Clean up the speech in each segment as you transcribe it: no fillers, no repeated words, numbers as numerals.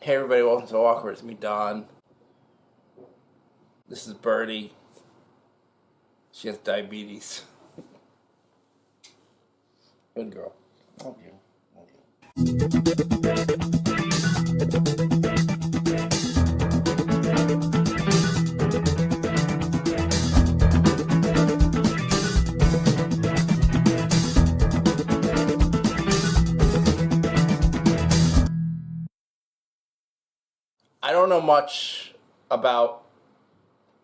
Hey everybody, welcome to Awkward. It's me, Don. This is Bertie. She has diabetes. Good girl. Love you. Love I don't know much about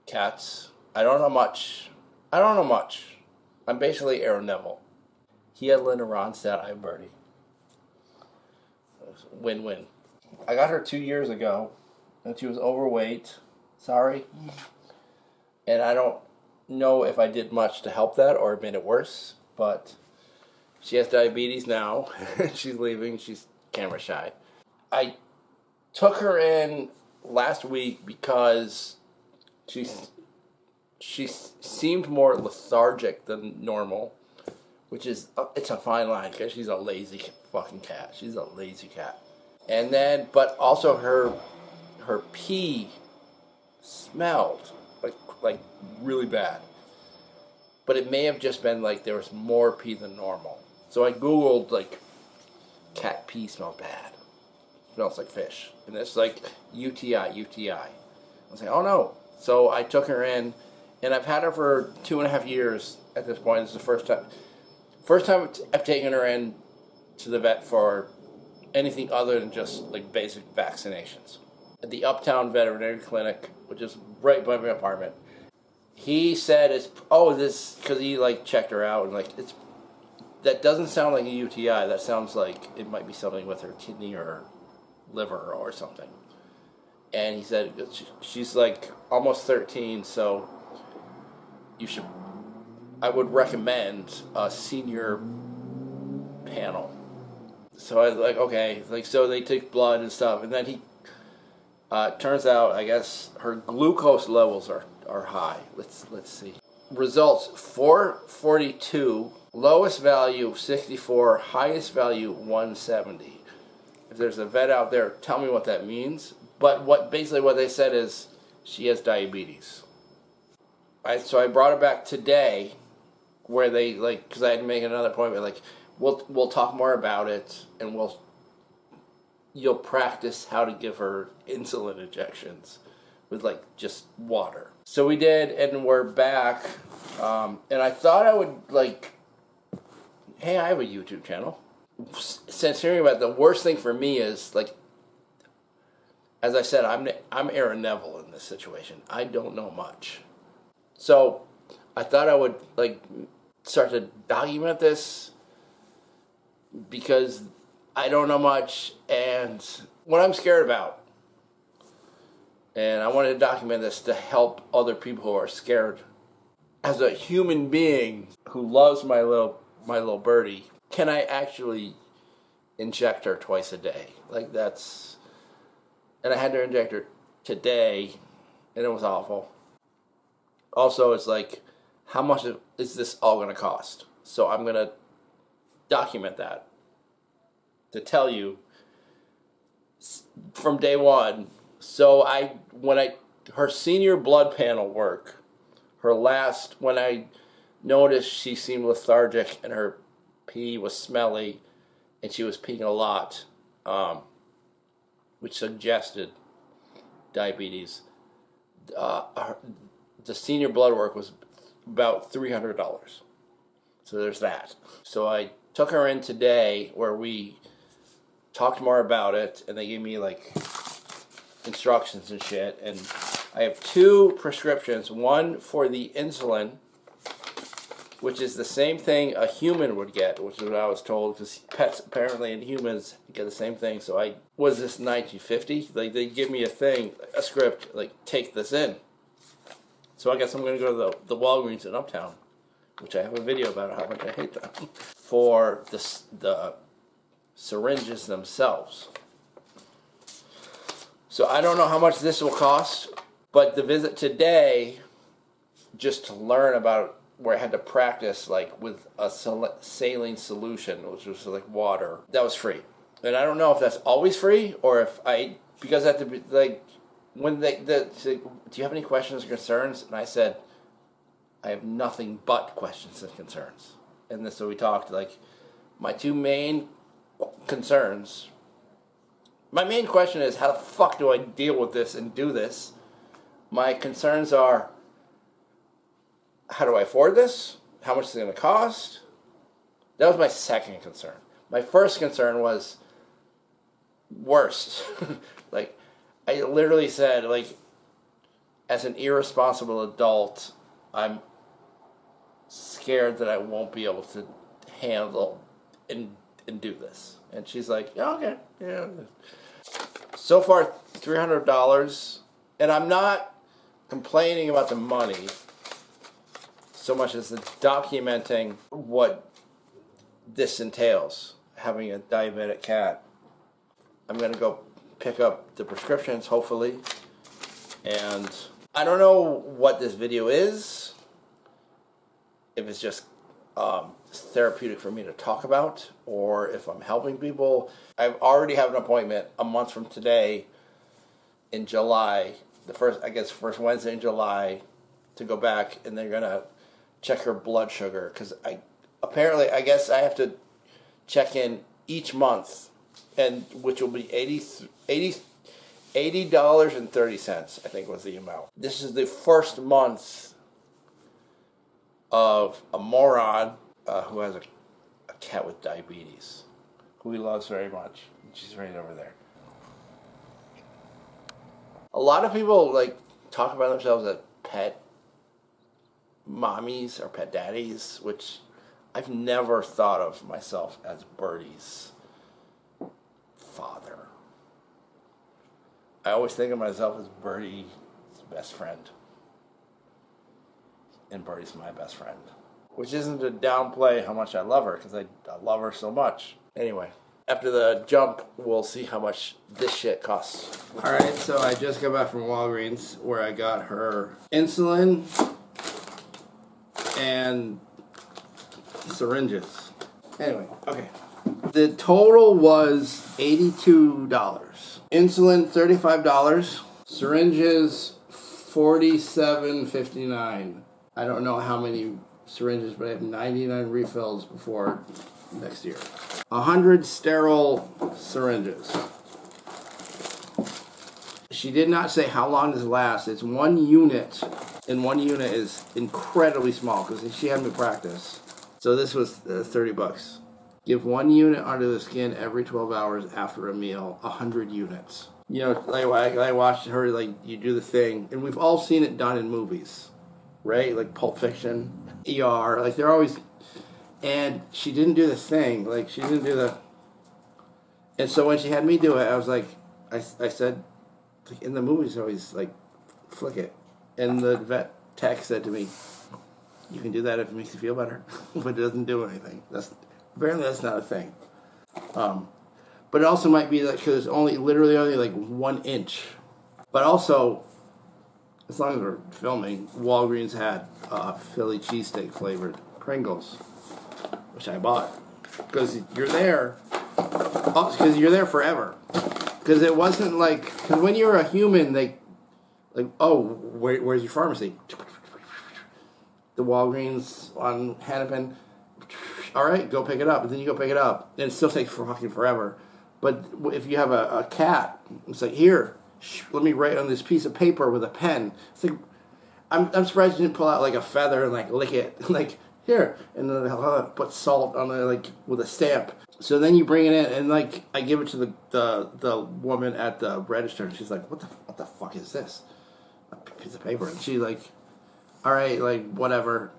cats. I don't know much. I'm basically Aaron Neville. He had Linda Ronstadt, I have Bertie. Win-win. I got her 2 years ago, and she was overweight. Sorry. And I don't know if I did much to help that or made it worse, but she has diabetes now. She's leaving. She's camera shy. I took her in last week because she seemed more lethargic than normal, which is, it's a fine line because she's a lazy fucking cat. She's a lazy cat. And then, but also her pee smelled like really bad. But it may have just been like there was more pee than normal. So I Googled like cat pee smells bad. Smells like fish. And it's like UTI. I was like, oh no. So I took her in, and I've had her for 2.5 years at this point. This is the first time I've taken her in to the vet for anything other than just like basic vaccinations. At the Uptown Veterinary Clinic, which is right by my apartment, he said this, because he like checked her out and like that doesn't sound like a UTI. That sounds like it might be something with her kidney or liver or something. And he said she's like almost 13, so I would recommend a senior panel. So I was like, okay, like, so they take blood and stuff, and then he turns out, I guess her glucose levels are high. Let's see. Results 442, lowest value 64, highest value 170. If there's a vet out there, tell me what that means. But basically what they said is she has diabetes. So I brought her back today, where they like, because I had to make another appointment. Like, we'll talk more about it, and you'll practice how to give her insulin injections with like just water. So we did, and we're back. And I thought I would like, hey, I have a YouTube channel. Since hearing about it, the worst thing for me is like, as I said, I'm Aaron Neville in this situation. I don't know much. So I thought I would like start to document this because I don't know much and what I'm scared about. And I wanted to document this to help other people who are scared. As a human being who loves my little birdie, can I actually inject her twice a day? Like that's... And I had to inject her today, and it was awful. Also, it's like, how much is this all going to cost? So I'm going to document that to tell you from day one. So her senior blood panel work, when I noticed she seemed lethargic and her pee was smelly and she was peeing a lot, which suggested diabetes. The senior blood work was about $300. So there's that. So I took her in today where we talked more about it, and they gave me like instructions and shit. And I have 2 prescriptions. One for the insulin, which is the same thing a human would get, which is what I was told, because pets apparently and humans get the same thing. So was this 1950? Like they give me a script, like take this in. So I guess I'm going to go to the Walgreens in Uptown, which I have a video about how much I hate them, for the syringes themselves. So I don't know how much this will cost, but the visit today, just to learn about where I had to practice like with a saline solution, which was like water, that was free. And I don't know if that's always free or if I because at the like when do you have any questions or concerns? And I said, I have nothing but questions and concerns. And then, so we talked, like, my two main concerns. My main question is, how the fuck do I deal with this and do this? My concerns are, how do I afford this? How much is it going to cost? That was my second concern. My first concern was worse. Like, I literally said, like, as an irresponsible adult, I'm scared that I won't be able to handle and do this. And she's like, yeah, okay, yeah. So far, $300, and I'm not complaining about the money so much as the documenting what this entails, having a diabetic cat. I'm going to go pick up the prescriptions, hopefully. And I don't know what this video is, if it's just therapeutic for me to talk about, or if I'm helping people. I already have an appointment a month from today in July, first Wednesday in July, to go back, and they're going to check her blood sugar, because I guess I have to check in each month, and which will be $80.30, I think was the amount. This is the first month of a moron who has a cat with diabetes, who he loves very much. She's right over there. A lot of people like talk about themselves as pet mommies or pet daddies, which I've never thought of myself as Bertie's father. I always think of myself as Bertie's best friend. And Bertie's my best friend. Which isn't to downplay how much I love her, because I love her so much. Anyway, after the jump, we'll see how much this shit costs. Alright, so I just got back from Walgreens, where I got her insulin and syringes. Anyway, okay. The total was $82. Insulin, $35. Syringes, $47.59. I don't know how many syringes, but I have 99 refills before next year. 100 sterile syringes. She did not say how long this lasts. It's 1 unit, and 1 unit is incredibly small, because she had me practice. So this was $30. Give 1 unit under the skin every 12 hours after a meal. 100 units. You know, like I watched her, like, you do the thing, and we've all seen it done in movies, right? Like Pulp Fiction, ER, like they're always, and she didn't do the thing, like she didn't do the, and so when she had me do it, I was like, I said, like, in the movies always like, flick it, and the vet tech said to me, you can do that if it makes you feel better, but it doesn't do anything. Apparently that's not a thing. But it also might be that because it's literally only like 1 inch. But also, as long as we're filming, Walgreens had Philly cheesesteak flavored Pringles, which I bought because you're there. Because you're there forever. Because it wasn't like, because when you're a human, like, oh, where's your pharmacy? The Walgreens on Hennepin. All right, go pick it up. And then you go pick it up. And it still takes fucking forever. But if you have a cat, it's like, here, let me write on this piece of paper with a pen. It's like, I'm surprised you didn't pull out like a feather and like lick it. Like, here. And then put salt on it, like, with a stamp. So then you bring it in, and like, I give it to the woman at the register, and she's like, what the fuck is this? A piece of paper. And she's like, all right, like, whatever.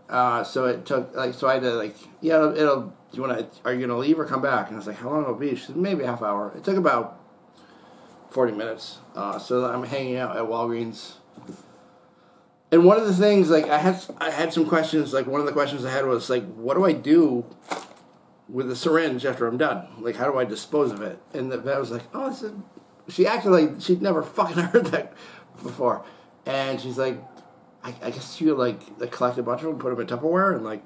So it took, like, so I had to, like, yeah, are you going to leave or come back? And I was like, how long will it be? She said, maybe a half hour. It took about 40 minutes. So I'm hanging out at Walgreens. And one of the things, like, I had some questions. Like, one of the questions I had was, like, what do I do with the syringe after I'm done? Like, how do I dispose of it? And the vet was like, oh, she acted like she'd never fucking heard that before. And she's like, I guess you like collect a bunch of them, put them in Tupperware, and like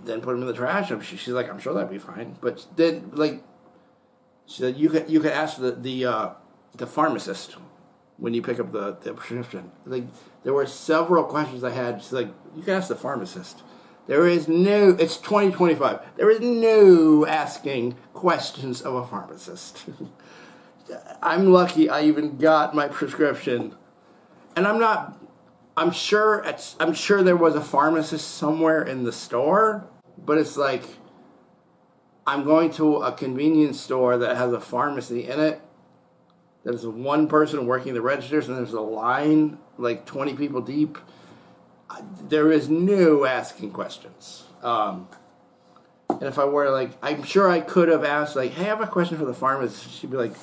then put them in the trash. She's like, I'm sure that'd be fine. But then, like, she said, you could ask the the pharmacist when you pick up the prescription. Like, there were several questions I had. She's like, you can ask the pharmacist. There is no, it's 2025. There is no asking questions of a pharmacist. I'm lucky I even got my prescription. And I'm sure there was a pharmacist somewhere in the store, but it's like, I'm going to a convenience store that has a pharmacy in it. There's one person working the registers, and there's a line, like 20 people deep. There is no asking questions. And if I were like, I'm sure I could have asked, like, hey, I have a question for the pharmacist. She'd be like,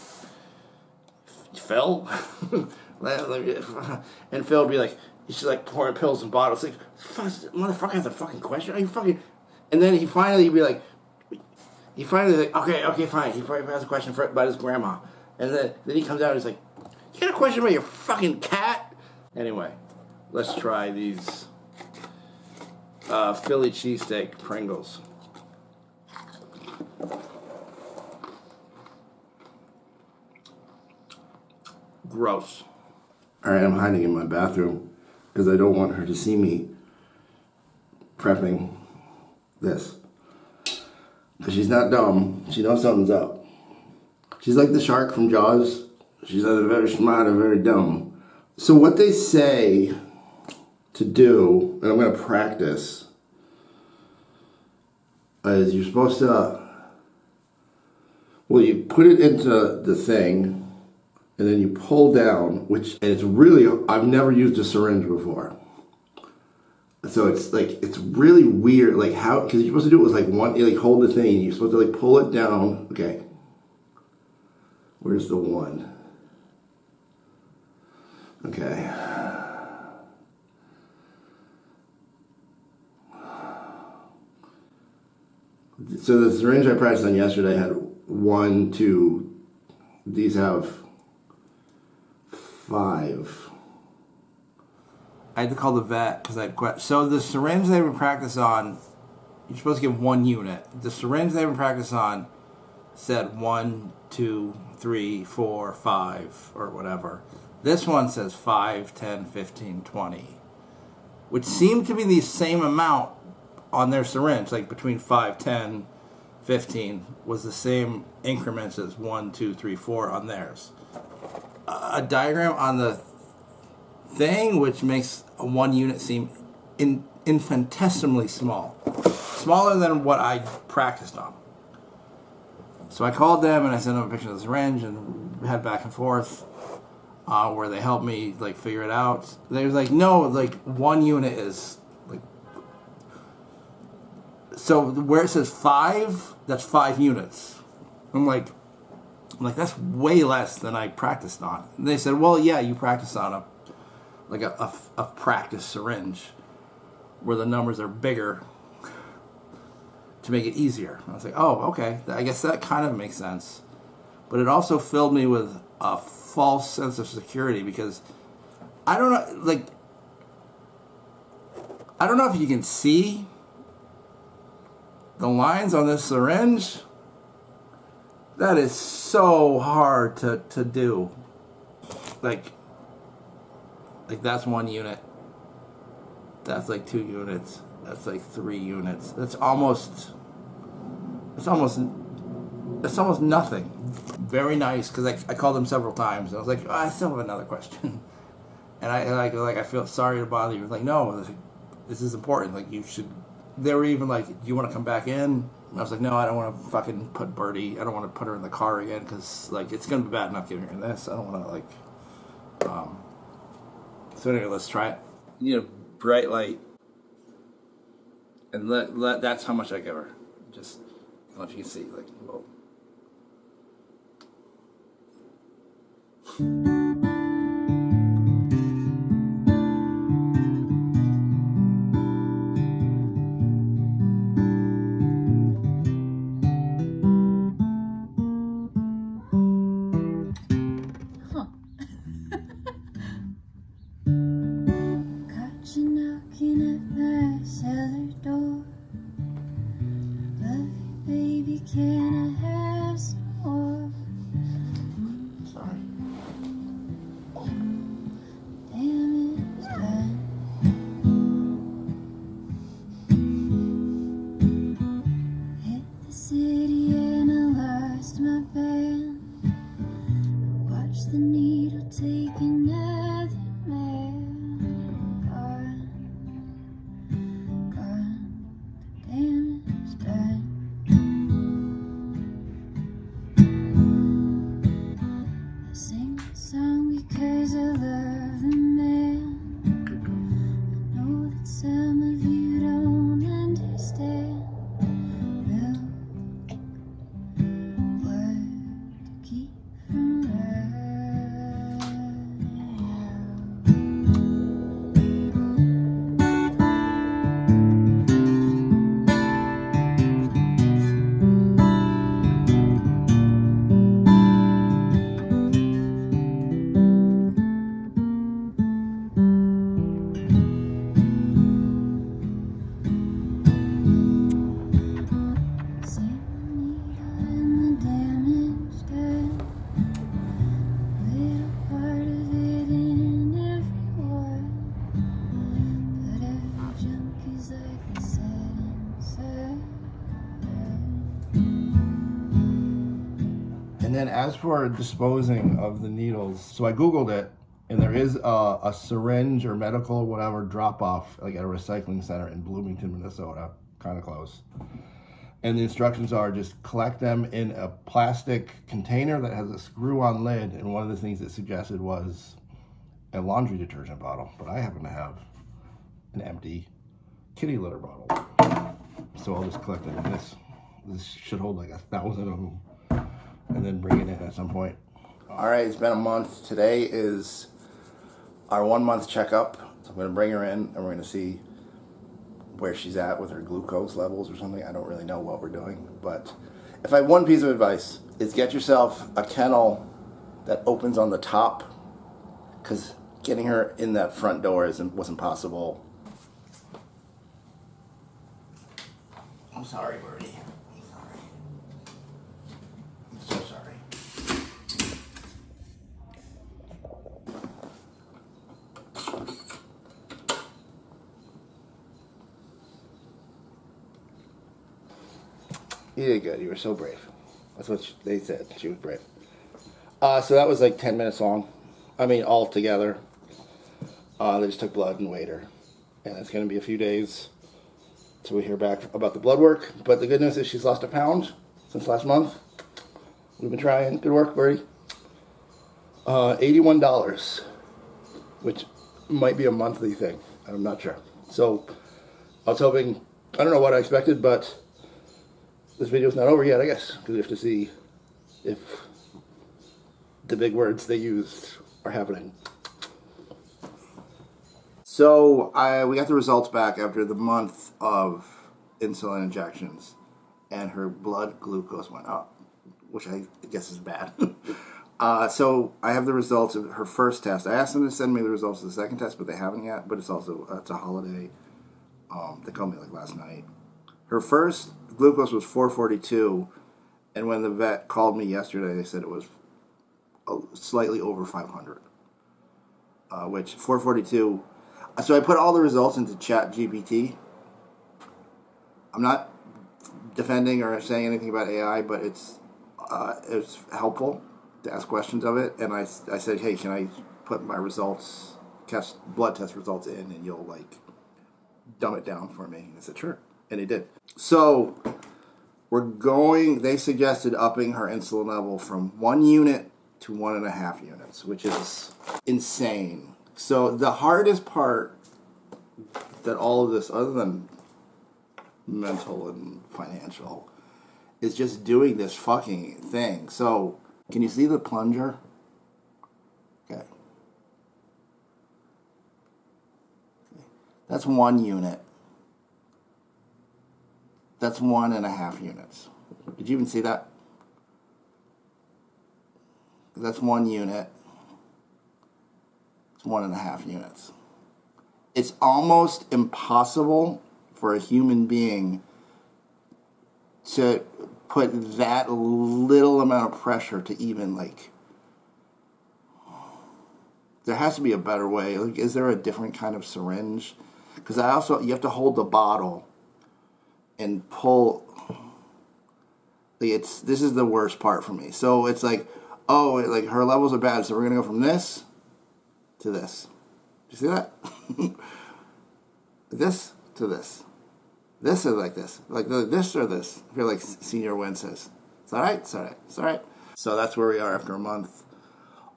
Phil? And Phil would be like, she's like pouring pills and bottles. Like, motherfucker has a fucking question? Are you fucking... And then he'd be like, okay, fine. He probably has a question about his grandma. And then he comes out and he's like, you got a question about your fucking cat? Anyway, let's try these Philly cheesesteak Pringles. Gross. All right, I'm hiding in my bathroom because I don't want her to see me prepping this. But she's not dumb. She knows something's up. She's like the shark from Jaws. She's either very smart or very dumb. So what they say to do, and I'm going to practice, is you're supposed to, well, you put it into the thing, and then you pull down, and it's really, I've never used a syringe before. So it's like, it's really weird, like how, because you're supposed to do it with like one, you like hold the thing, and you're supposed to like pull it down. Okay. Where's the one? Okay. So the syringe I practiced on yesterday had 1, 2, these have 5. I had to call the vet because I had questions. So the syringe they would practice on, you're supposed to give 1 unit. The syringe they would practice on said 1, 2, 3, 4, 5, or whatever. This one says 5, 10, 15, 20, which seemed to be the same amount on their syringe, like between 5, 10, 15 was the same increments as 1, 2, 3, 4 on theirs. A diagram on the thing which makes a 1 unit seem infinitesimally small, smaller than what I practiced on. So I called them and I sent them a picture of the syringe and had back and forth where they helped me like figure it out. They was like, no, like 1 unit is like, so where it says 5, that's 5 units. I'm like that's way less than I practiced on. And they said, well, yeah, you practiced on a practice syringe where the numbers are bigger to make it easier. I was like, oh, okay. I guess that kind of makes sense. But it also filled me with a false sense of security because I don't know if you can see the lines on this syringe. That is so hard to do. Like that's 1 unit. That's like 2 units. That's like 3 units. That's almost nothing. Very nice, because I called them several times. And I was like, oh, I still have another question. And I feel sorry to bother you. Like, no, this is important. Like, you should. They were even like, do you want to come back in? And I was like, no, I don't want to fucking put Bertie. I don't want to put her in the car again because like it's gonna be bad enough giving her this. I don't want to like. So anyway, let's try it. You need a bright light. And let that's how much I give her. Just, I don't know if you can see, like, whoa. Got you knocking at my cellar door. Love you, baby, can I have some more? Sorry. the needle take another man. Gone, the damage done. I sing this song because I love the man. I know that some of you don't understand. Milk, word to keep from running out. Sing the needle and the damage done. Little part of it in everyone, but every junk is like the setting sun. And then as for disposing of the needles, so I Googled it, and there is a syringe or medical whatever drop off like at a recycling center in Bloomington, Minnesota, kind of close. And the instructions are just collect them in a plastic container that has a screw-on lid. And one of the things it suggested was a laundry detergent bottle, but I happen to have an empty kitty litter bottle, so I'll just collect it in this. This should hold like 1,000 of them, and then bring it in at some point. All right, it's been a month. Today is our 1 month checkup. So I'm going to bring her in and we're going to see where she's at with her glucose levels or something. I don't really know what we're doing, but if I have one piece of advice, is get yourself a kennel that opens on the top, because getting her in that front door wasn't possible. I'm sorry, Bertie. I'm sorry. I'm so sorry. You did good. You were so brave. That's what they said. She was brave. So that was like 10 minutes long. I mean, all together. They just took blood and weighed her. And it's going to be a few days till we hear back about the blood work. But the good news is she's lost a pound since last month. We've been trying. Good work, Bertie. $81, which might be a monthly thing. I'm not sure. So I was hoping, I don't know what I expected, but this video's not over yet, I guess, because we have to see if the big words they used are happening. So we got the results back after the month of insulin injections, and her blood glucose went up, which I guess is bad. So I have the results of her first test. I asked them to send me the results of the second test, but they haven't yet. But it's a holiday. They called me like last night. Her first glucose was 442, and when the vet called me yesterday, they said it was slightly over 500, which 442. So I put all the results into ChatGPT. I'm not defending or saying anything about AI, but it's helpful to ask questions of it. And I said, hey, can I put my results, blood test results in, and you'll like dumb it down for me? I said, sure. And it did. So they suggested upping her insulin level from 1 unit to 1.5 units, which is insane. So the hardest part that all of this, other than mental and financial, is just doing this fucking thing. So can you see the plunger? Okay. That's 1 unit. That's 1.5 units. Did you even see that? That's 1 unit. It's 1.5 units. It's almost impossible for a human being to put that little amount of pressure to even like. There has to be a better way. Like, is there a different kind of syringe? Because you have to hold the bottle and pull. This is the worst part for me. So it's like, oh, like her levels are bad, so we're going to go from this to this. Do you see that? This to this. This is like this. Like this or this. I feel like Senior Wen says. It's all right. It's all right. It's all right. So that's where we are after a month.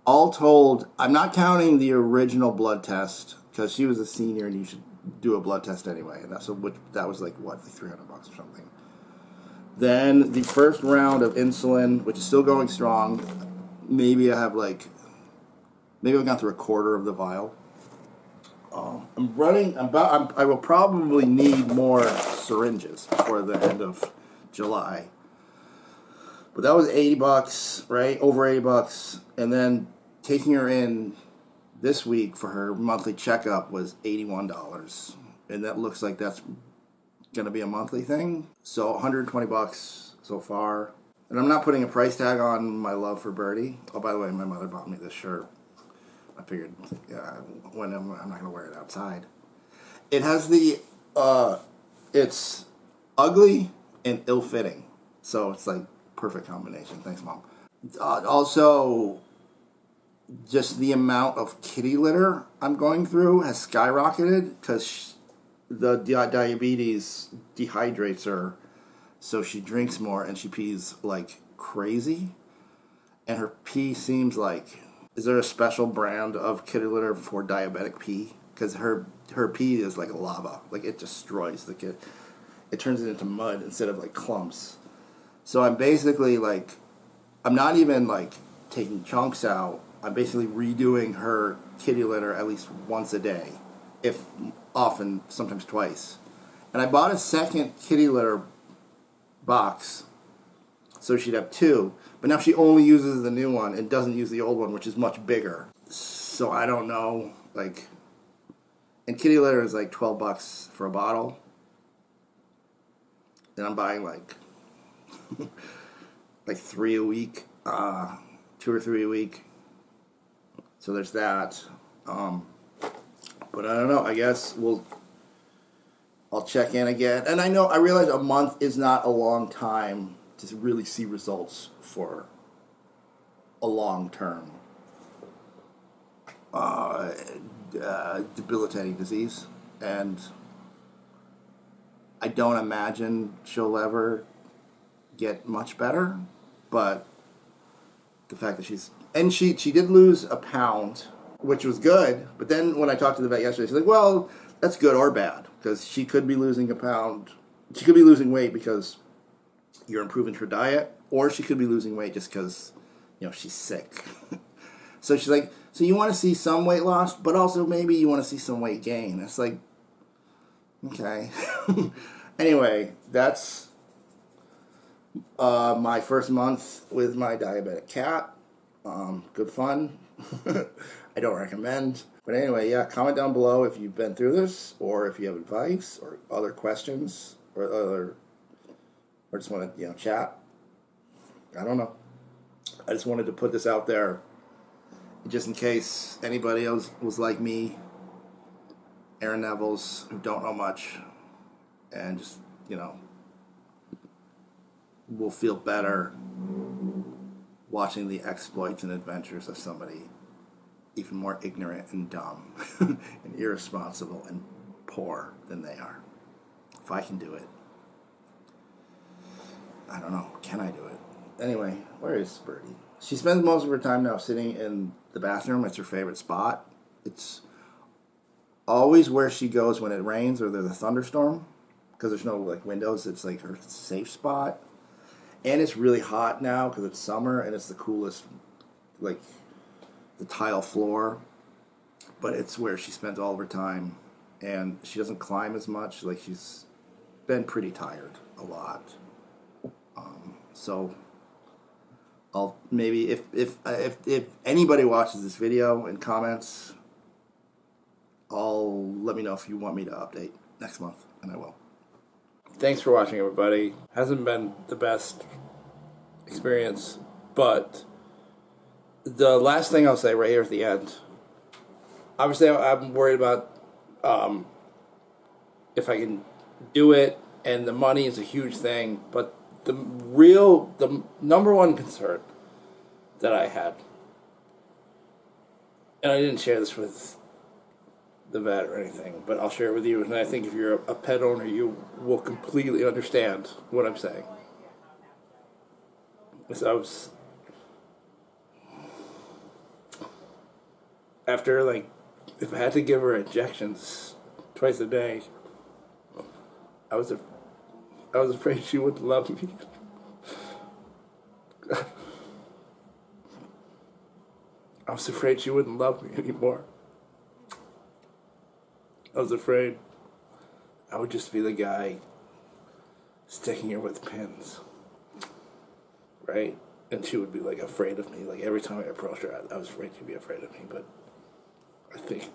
All told, I'm not counting the original blood test because she was a senior and you should do a blood test anyway. And that was like what, like $300 or something. Then the first round of insulin, which is still going strong. Maybe I've gone through a quarter of the vial. I will probably need more syringes before the end of July. But that was $80, right? Over $80. And then taking her in this week for her monthly checkup was $81. And that looks like that's going to be a monthly thing. So $120 so far. And I'm not putting a price tag on my love for Bertie. Oh, by the way, my mother bought me this shirt. I figured, when I'm not going to wear it outside. It has it's ugly and ill-fitting. So it's like perfect combination. Thanks, Mom. Also, just the amount of kitty litter I'm going through has skyrocketed because the diabetes dehydrates her. So she drinks more and she pees like crazy. And her pee seems like... Is there a special brand of kitty litter for diabetic pee? Because her pee is like lava. Like it destroys the kid. It turns it into mud instead of like clumps. So I'm basically like... I'm not even like taking chunks out. I'm basically redoing her kitty litter at least once a day. If often, sometimes twice. And I bought a second kitty litter box so she'd have two, but now she only uses the new one and doesn't use the old one, which is much bigger. So I don't know, like, and kitty litter is like $12 for a bottle, and I'm buying like like 3 a week, 2 or 3 a week. So there's that. But I don't know. I guess I'll check in again. And I realize a month is not a long time to really see results for a long-term debilitating disease. And I don't imagine she'll ever get much better. But the fact that she did lose a pound, which was good. But then when I talked to the vet yesterday, she's like, well, that's good or bad. Because she could be losing a pound. She could be losing weight because you're improving her diet. Or she could be losing weight just because, she's sick. So she's like, so you want to see some weight loss, but also maybe you want to see some weight gain. It's like, okay. Anyway, that's my first month with my diabetic cat. Good fun. I don't recommend. But anyway, yeah, comment down below if you've been through this, or if you have advice, or other questions, or just want to, chat. I don't know. I just wanted to put this out there, just in case anybody else was like me, Aaron Neville's, who don't know much, and just, will feel better watching the exploits and adventures of somebody even more ignorant and dumb and irresponsible and poor than they are. If I can do it, I don't know, can I do it? Anyway, where is Bertie? She spends most of her time now sitting in the bathroom. It's her favorite spot. It's always where she goes when it rains or there's a thunderstorm, because there's no windows. It's like her safe spot. And it's really hot now because it's summer and it's the coolest, the tile floor. But it's where she spends all of her time. And she doesn't climb as much. She's been pretty tired a lot. So I'll maybe, if anybody watches this video and comments, let me know if you want me to update next month, and I will. Thanks for watching, everybody. Hasn't been the best experience, but the last thing I'll say right here at the end, obviously I'm worried about if I can do it, and the money is a huge thing, but the number one concern that I had. And I didn't share this with the vet or anything, but I'll share it with you. And I think if you're a pet owner, you will completely understand what I'm saying. So I was, after, like, if I had to give her injections twice a day, I was afraid she wouldn't love me. I was afraid she wouldn't love me anymore. I was afraid I would just be the guy sticking her with pins, right? And she would be, like, afraid of me. Like, every time I approached her, I was afraid she'd be afraid of me. But I think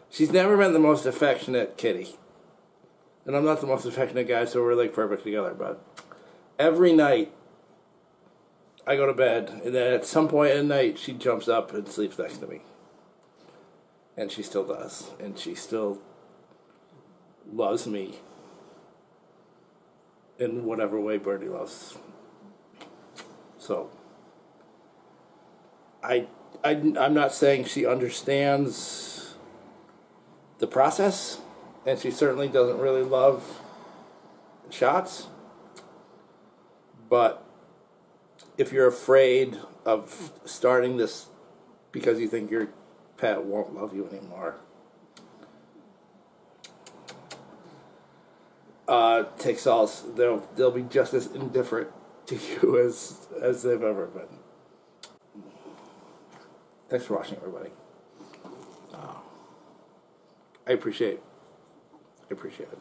she's never been the most affectionate kitty. And I'm not the most affectionate guy, so we're, like, perfect together. But every night, I go to bed, and then at some point at night, she jumps up and sleeps next to me. And she still does. And she still loves me in whatever way Bertie loves. So, I'm not saying she understands the process, and she certainly doesn't really love shots. But if you're afraid of starting this because you think your pet won't love you anymore, take solace. They'll be just as indifferent to you as they've ever been. Thanks for watching, everybody. I appreciate it.